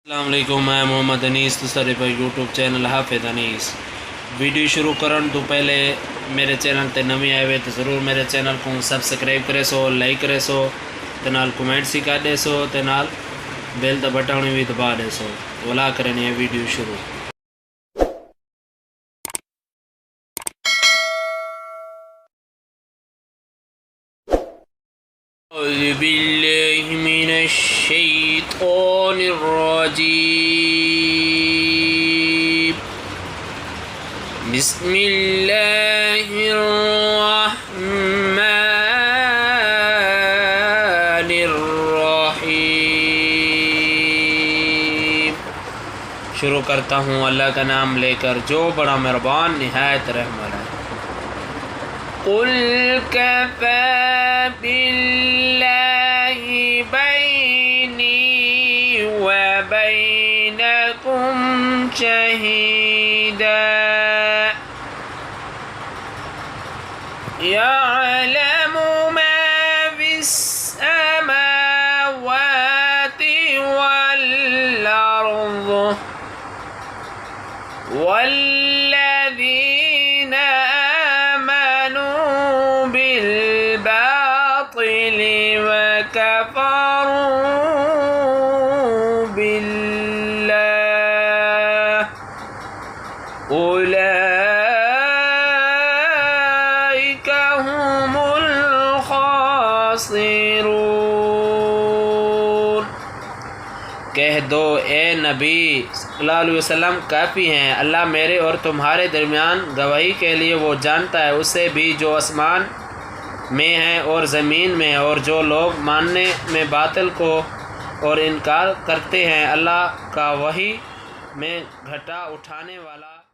अस्सलाम वालेकुम, मैं मोहम्मद अनीस तुसारे पर यूट्यूब चैनल हाफिज़ अनीस। वीडियो शुरू करन तो पहले मेरे चैनल ते नवी आए हुए तो ज़रूर मेरे चैनल को सब्सक्राइब करे सो, लाइक करे सो, ते नाल कमेंट सी कर दे सो, ते नाल बेल दा बटन भी दबा दे सो। वला करनी है वीडियो शुरू। औज़ु बिल्लाहि मिनश शैतानिर रजीम। बिस्मिल्लाहिर रहमानिर रहीम। शुरू करता हूँ अल्लाह का नाम लेकर जो बड़ा मेहरबान निहायत रहम वाला है। कुल कफ़ा बिल्लाहि बैनी व बैनकुम शहीदा यअलमु मा फिस्समावाति वल अर्ज़ वल्लज़ीना वकफ़रू बिल्लाह उलाइका हुमुल खासिरून। कह दो ए नबी सल्लल्लाहु अलैहि वसल्लम, काफ़ी हैं अल्लाह मेरे और तुम्हारे दरमियान गवाही के लिए। वो जानता है उससे भी जो आसमान में है और ज़मीन में, और जो लोग मानने में बातिल को और इनकार करते हैं अल्लाह का वही में घटा उठाने वाला